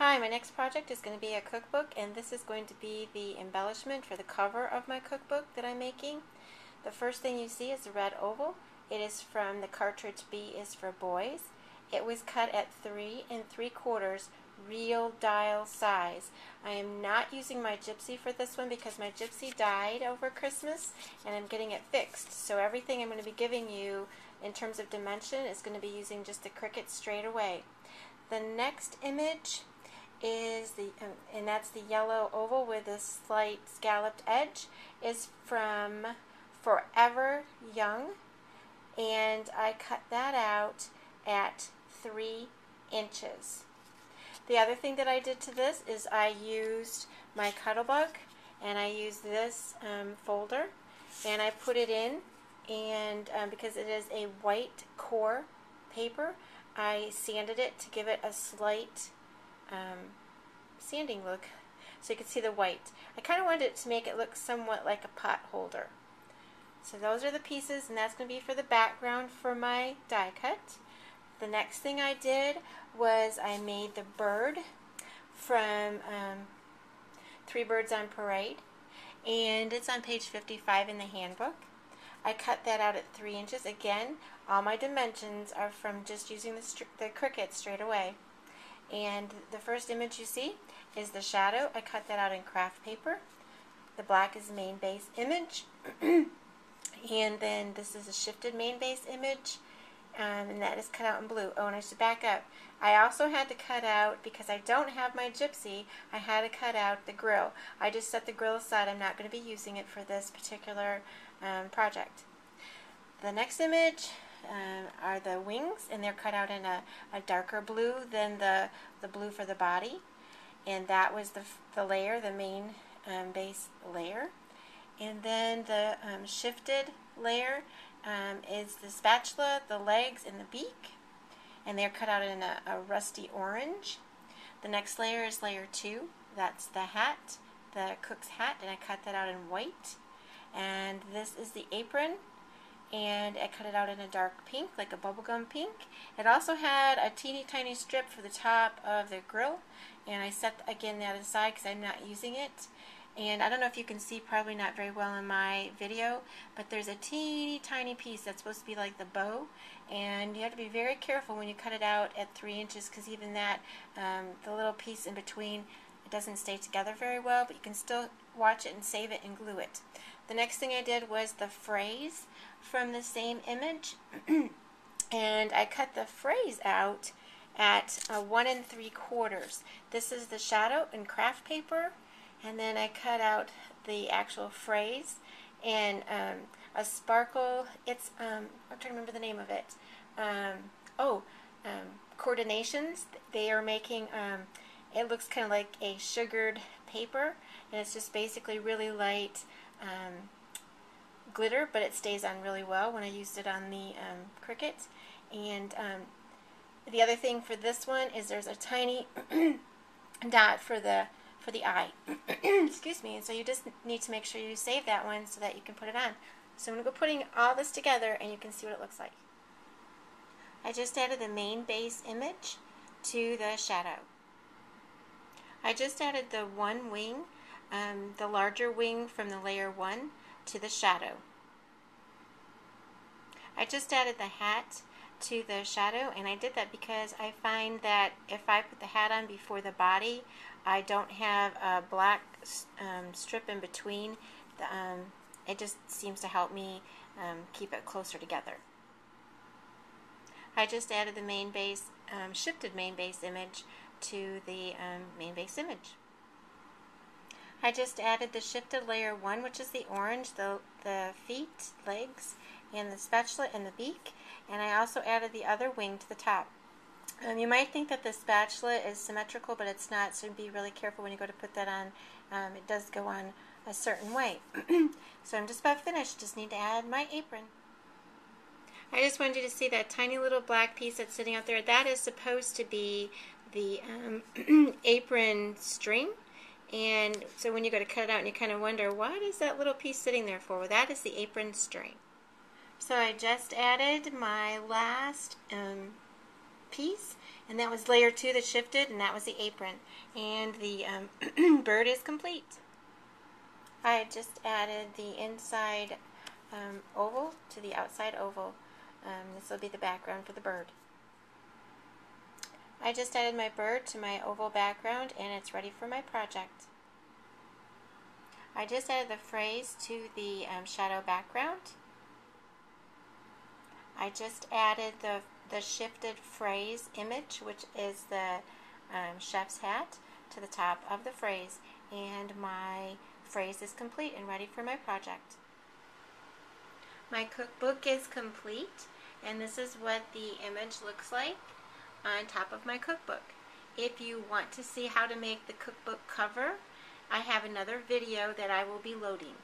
Hi, my next project is going to be a cookbook, and this is going to be the embellishment for the cover of my cookbook that I'm making. The first thing you see is a red oval. It is from the cartridge B is for Boys. It was cut at 3 3/4 real dial size. I am not using my Gypsy for this one because my Gypsy died over Christmas and I'm getting it fixed. So everything I'm going to be giving you in terms of dimension is going to be using just the Cricut straight away. The next image is and that's the yellow oval with a slight scalloped edge, is from Forever Young, and I cut that out at 3 inches. The other thing that I did to this is I used my Cookbook, and I used this folder, and I put it in, and because it is a white core paper, I sanded it to give it a slight sanding look so you can see the white. I kind of wanted it to make it look somewhat like a pot holder. So those are the pieces, and that's going to be for the background for my die cut. The next thing I did was I made the bird from Three Birds on Parade, and it's on page 55 in the handbook. I cut that out at 3 inches. Again, all my dimensions are from just using the Cricut straight away. And the first image you see is the shadow. I cut that out in craft paper. The black is the main base image. And then this is a shifted main base image. And that is cut out in blue. Oh, and I should back up. I also had to cut out, because I don't have my Gypsy, I had to cut out the grill. I just set the grill aside. I'm not going to be using it for this particular project. The next image are the wings, and they're cut out in a darker blue than the blue for the body. And that was the layer, the main base layer. And then the shifted layer is the spatula, the legs, and the beak, and they're cut out in a rusty orange. The next layer is layer 2. That's the hat, the cook's hat, and I cut that out in white. And this is the apron, and I cut it out in a dark pink, like a bubblegum pink. It also had a teeny tiny strip for the top of the grill, and I set again that aside because I'm not using it. And I don't know if you can see, probably not very well in my video, but there's a teeny tiny piece that's supposed to be like the bow, and you have to be very careful when you cut it out at 3 inches, because even that, the little piece in between, it doesn't stay together very well, but you can still watch it and save it and glue it. The next thing I did was the phrase from the same image, and I cut the phrase out at 1 3/4. This is the shadow in craft paper. And then I cut out the actual phrase and a sparkle. It's I'm trying to remember the name of it. Coordinations. They are making. It looks kind of like a sugared paper, and it's just basically really light glitter, but it stays on really well when I used it on the Cricut. And the other thing for this one is there's a tiny dot for the eye. Excuse me. And so you just need to make sure you save that one so that you can put it on. So I'm going to go putting all this together, and you can see what it looks like. I just added the main base image to the shadow. I just added the one wing, the larger wing from the layer 1, to the shadow. I just added the hat to the shadow, and I did that because I find that if I put the hat on before the body, I don't have a black strip in between. It just seems to help me keep it closer together. I just added the main base, shifted main base image to the main base image. I just added the shifted layer 1, which is the orange, the feet, legs, and the spatula and the beak. And I also added the other wing to the top. You might think that the spatula is symmetrical, but it's not, so be really careful when you go to put that on. It does go on a certain way. So I'm just about finished. Just need to add my apron. I just wanted you to see that tiny little black piece that's sitting out there. That is supposed to be the apron string. And so when you go to cut it out and you kind of wonder, what is that little piece sitting there for? Well, that is the apron string. So I just added my last piece, and that was layer 2 that shifted, and that was the apron. And the bird is complete. I just added the inside oval to the outside oval. This will be the background for the bird. I just added my bird to my oval background, and it's ready for my project. I just added the phrase to the shadow background. I just added the shifted phrase image, which is the chef's hat, to the top of the phrase, and my phrase is complete and ready for my project. My cookbook is complete, and this is what the image looks like on top of my cookbook. If you want to see how to make the cookbook cover, I have another video that I will be loading.